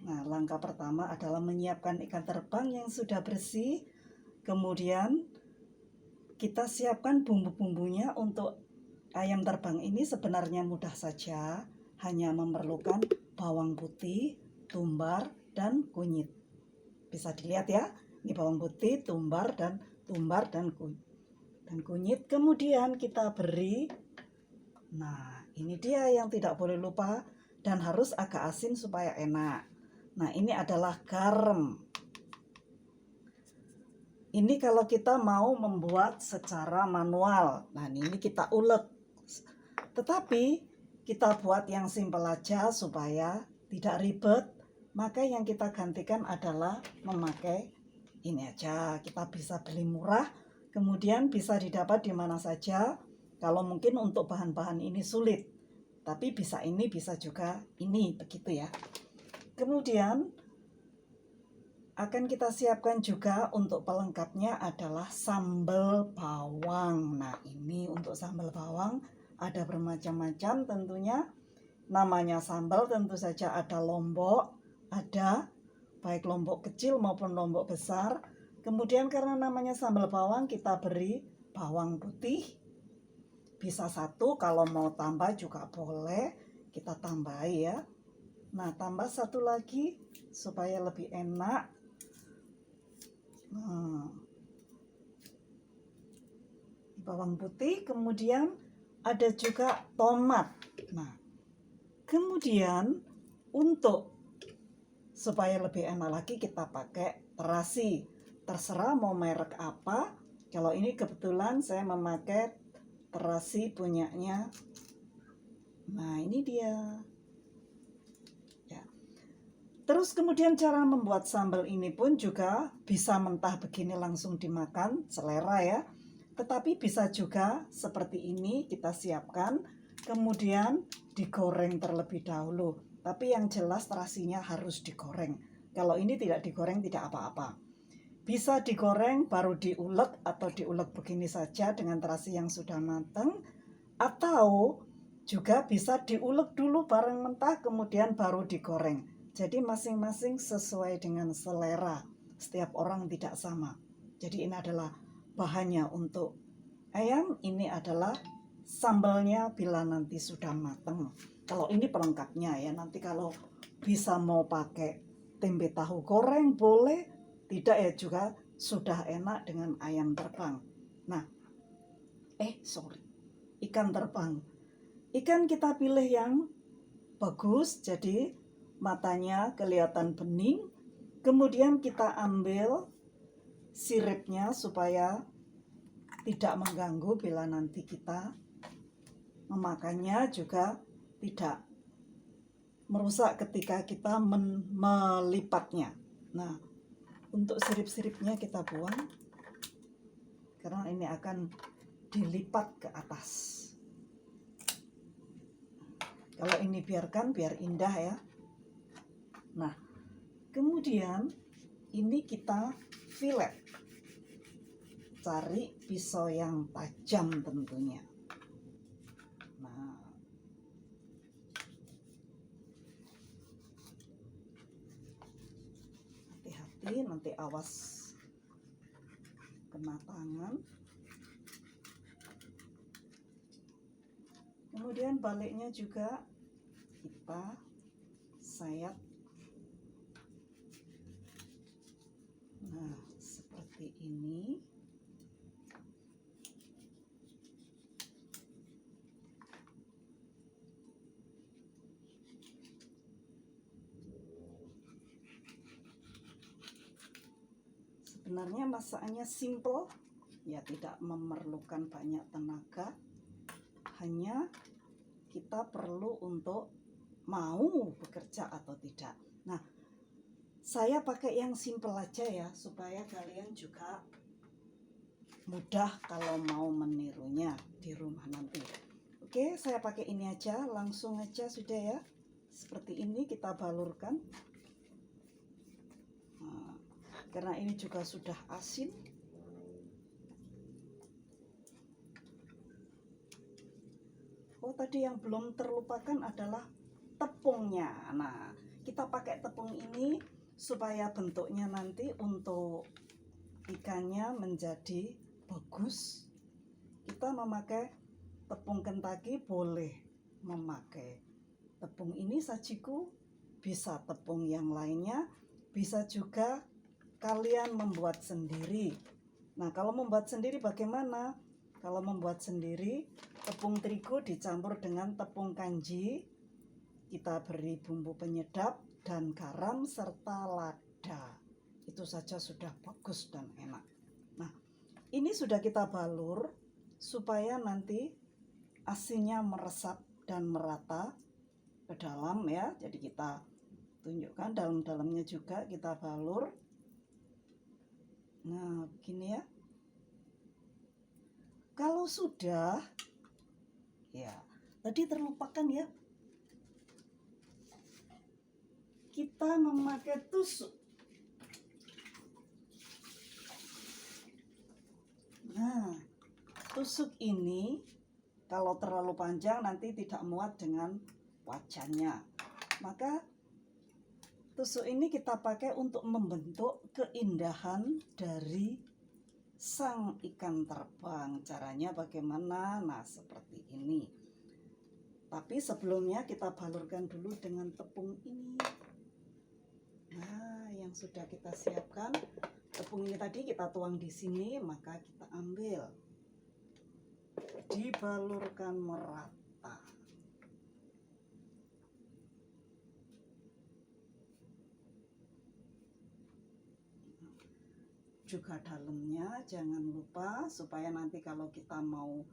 Nah, langkah pertama adalah menyiapkan ikan terbang yang sudah bersih. Kemudian kita siapkan bumbu-bumbunya. Untuk ayam terbang ini sebenarnya mudah saja, hanya memerlukan bawang putih, tumbar, dan kunyit. Bisa dilihat ya, ini bawang putih, tumbar dan kunyit. Kemudian kita beri, nah ini dia yang tidak boleh lupa dan harus agak asin supaya enak. Nah, ini adalah garam. Ini kalau kita mau membuat secara manual. Nah, ini kita ulek. Tetapi kita buat yang simpel aja supaya tidak ribet. Maka yang kita gantikan adalah memakai ini aja. Kita bisa beli murah, kemudian bisa didapat di mana saja. Kalau mungkin untuk bahan-bahan ini sulit, tapi bisa ini, bisa juga ini, begitu ya. Kemudian akan kita siapkan juga untuk pelengkapnya adalah sambal bawang. Nah, ini untuk sambal bawang ada bermacam-macam tentunya. Namanya sambal tentu saja ada lombok, ada baik lombok kecil maupun lombok besar. Kemudian karena namanya sambal bawang, kita beri bawang putih. Bisa satu, kalau mau tambah juga boleh, kita tambah ya. Nah, tambah satu lagi supaya lebih enak. Bawang putih, kemudian ada juga tomat. Nah, kemudian untuk supaya lebih enak lagi kita pakai terasi. Terserah mau merek apa. Kalau ini kebetulan saya memakai terasi punyanya. Nah, ini dia. Terus kemudian cara membuat sambal ini pun juga bisa mentah begini langsung dimakan, selera ya. Tetapi bisa juga seperti ini kita siapkan, kemudian digoreng terlebih dahulu. Tapi yang jelas terasinya harus digoreng. Kalau ini tidak digoreng tidak apa-apa. Bisa digoreng baru diulek atau diulek begini saja dengan terasi yang sudah matang. Atau juga bisa diulek dulu bareng mentah kemudian baru digoreng. Jadi masing-masing sesuai dengan selera. Setiap orang tidak sama. Jadi ini adalah bahannya untuk ayam. Ini adalah sambalnya bila nanti sudah matang. Kalau ini pelengkapnya ya. Nanti kalau bisa mau pakai tempe tahu goreng boleh. Tidak ya juga sudah enak dengan ayam terbang. Nah, ikan terbang. Ikan kita pilih yang bagus, jadi matanya kelihatan bening. Kemudian kita ambil siripnya supaya tidak mengganggu bila nanti kita memakannya, juga tidak merusak ketika kita melipatnya. Nah, untuk sirip-siripnya kita buang karena ini akan dilipat ke atas. Kalau ini biarkan biar indah ya. Nah, kemudian ini kita filet. Cari pisau yang tajam tentunya. Nah, hati-hati nanti awas kena tangan. Kemudian baliknya juga kita sayat. Nah, seperti ini. Sebenarnya masakannya simple, ya tidak memerlukan banyak tenaga. Hanya kita perlu untuk mau bekerja atau tidak. Nah, saya pakai yang simple aja ya, supaya kalian juga mudah kalau mau menirunya di rumah nanti. Oke, saya pakai ini aja, langsung aja sudah ya. Seperti ini kita balurkan. Nah, karena ini juga sudah asin. Oh, tadi yang belum terlupakan adalah tepungnya. Nah, kita pakai tepung ini supaya bentuknya nanti untuk ikannya menjadi bagus. Kita memakai tepung Kentucky, boleh memakai tepung ini sajiku, bisa tepung yang lainnya, bisa juga kalian membuat sendiri. Nah, kalau membuat sendiri bagaimana? Kalau membuat sendiri, tepung terigu dicampur dengan tepung kanji, kita beri bumbu penyedap dan garam serta lada. Itu saja sudah bagus dan enak. Nah, ini sudah kita balur supaya nanti asinnya meresap dan merata ke dalam ya. Jadi kita tunjukkan dalam-dalamnya juga kita balur. Nah, begini ya. Kalau sudah, ya tadi terlupakan ya, kita memakai tusuk. Nah, tusuk ini kalau terlalu panjang nanti tidak muat dengan wajannya. Maka tusuk ini kita pakai untuk membentuk keindahan dari sang ikan terbang. Caranya bagaimana? Nah, seperti ini. Tapi sebelumnya kita balurkan dulu dengan tepung ini. Nah, yang sudah kita siapkan, tepung ini tadi kita tuang di sini, maka kita ambil. Dibalurkan merata. Juga dalamnya jangan lupa supaya nanti kalau kita mau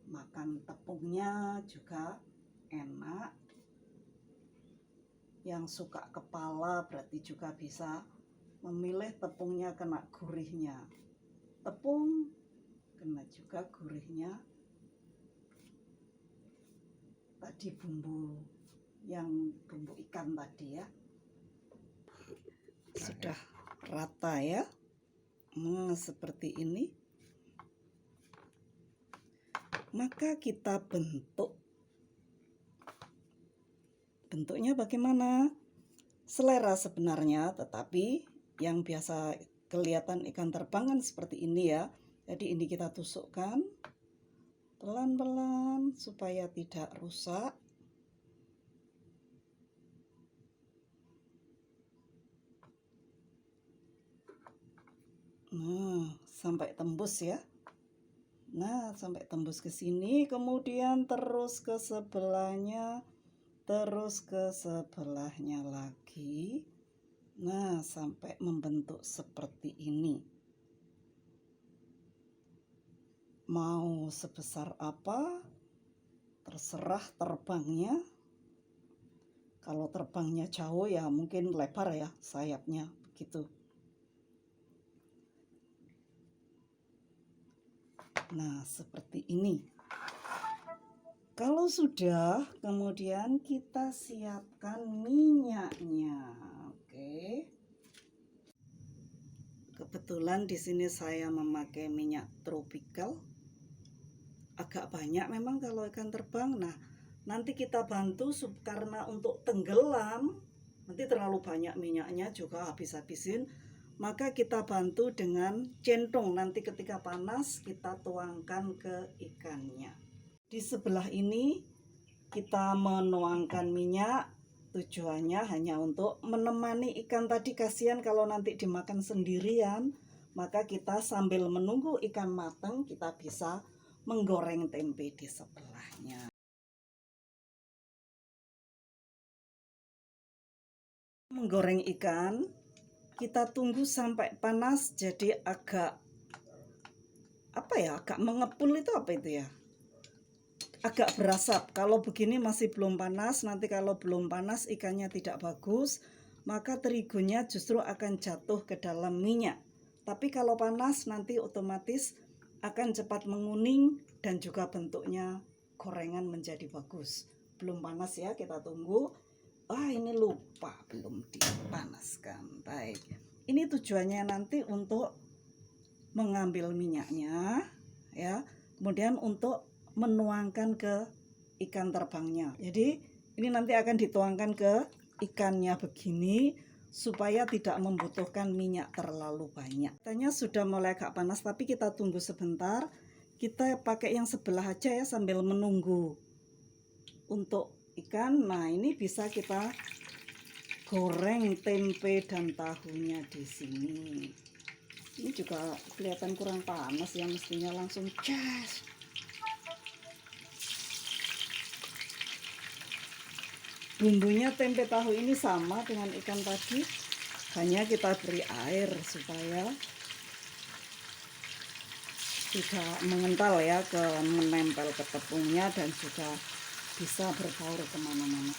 makan tepungnya juga enak. Yang suka kepala berarti juga bisa memilih tepungnya kena gurihnya. Tepung kena juga gurihnya. Tadi bumbu ikan tadi ya. Sudah rata ya. Seperti ini. Maka kita bentuk. Bentuknya bagaimana? Selera sebenarnya, tetapi yang biasa kelihatan ikan terbang kan seperti ini ya. Jadi ini kita tusukkan pelan-pelan supaya tidak rusak. Nah, sampai tembus ya. Nah, sampai tembus ke sini, kemudian terus ke sebelahnya, terus ke sebelahnya lagi. Nah, sampai membentuk seperti ini. Mau sebesar apa, terserah terbangnya. Kalau terbangnya jauh ya mungkin lebar ya sayapnya, begitu. Nah, seperti ini. Kalau sudah, kemudian kita siapkan minyaknya. Oke. Kebetulan di sini saya memakai minyak tropical. Agak banyak memang kalau ikan terbang. Nah, nanti kita bantu karena untuk tenggelam nanti terlalu banyak minyaknya juga habis-habisin. Maka kita bantu dengan centong, nanti ketika panas kita tuangkan ke ikannya. Di sebelah ini kita menuangkan minyak, tujuannya hanya untuk menemani ikan tadi, kasihan kalau nanti dimakan sendirian. Maka kita sambil menunggu ikan matang, kita bisa menggoreng tempe di sebelahnya. Menggoreng ikan, kita tunggu sampai panas, jadi agak agak mengepul, itu apa itu ya, agak berasap. Kalau begini masih belum panas, nanti kalau belum panas ikannya tidak bagus, maka terigunya justru akan jatuh ke dalam minyak. Tapi kalau panas nanti otomatis akan cepat menguning dan juga bentuknya gorengan menjadi bagus. Belum panas ya, kita tunggu. Ini lupa belum dipanaskan. Baik, ini tujuannya nanti untuk mengambil minyaknya ya, kemudian untuk menuangkan ke ikan terbangnya. Jadi ini nanti akan dituangkan ke ikannya begini supaya tidak membutuhkan minyak terlalu banyak. Katanya sudah mulai agak panas, tapi kita tunggu sebentar. Kita pakai yang sebelah aja ya sambil menunggu untuk ikan. Nah, ini bisa kita goreng tempe dan tahunya di sini. Ini juga kelihatan kurang panas ya, mestinya langsung cas. Bumbunya tempe tahu ini sama dengan ikan tadi, hanya kita beri air supaya tidak mengental ya, menempel ke tepungnya dan juga bisa berbaur kemana-mana.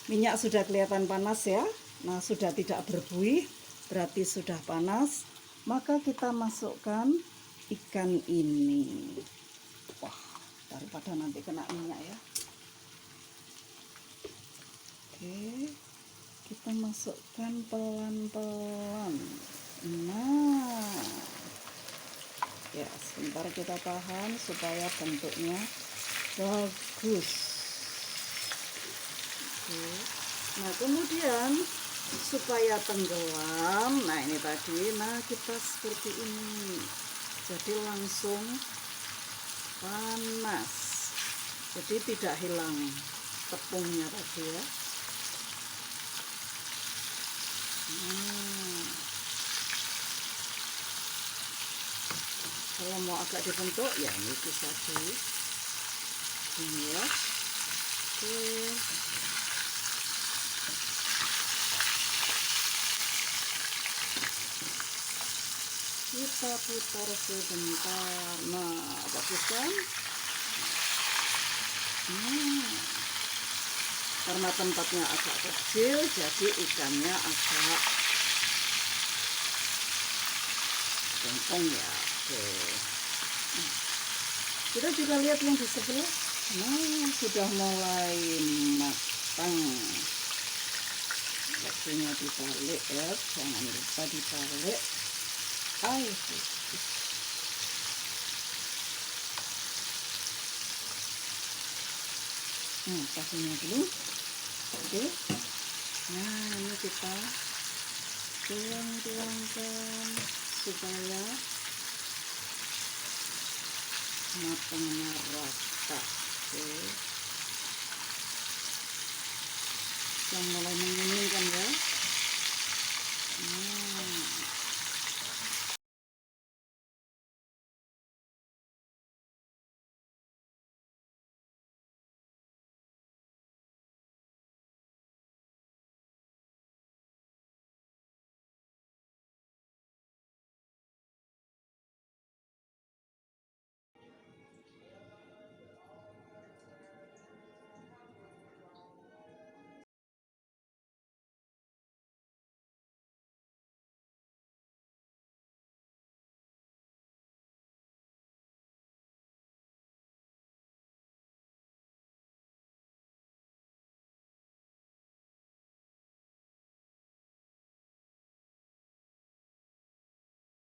Minyak sudah kelihatan panas ya. Nah, sudah tidak berbuih, berarti sudah panas. Maka kita masukkan ikan ini. Wah, daripada nanti kena minyak ya. Oke, kita masukkan pelan-pelan. Nah, ya sebentar kita tahan supaya bentuknya bagus. Nah, kemudian supaya tenggelam, nah ini tadi, nah kita seperti ini, jadi langsung panas, jadi tidak hilang tepungnya tadi ya. Nah, kalau mau agak dibentuk ya ini bisa ini ya. Oke. Kita putar sebentar. Nah, bagus kan? Karena tempatnya agak kecil, jadi ikannya agak gempong ya. Oke. Kita juga lihat yang di sebelah. Nah, sudah mulai matang. Waktunya dibalik ya, jangan lupa dibalik. Ayo, tahunya dulu. Oke. Nah, ini kita tuang-tuangkan supaya matangnya rata. Oke. Yang mulai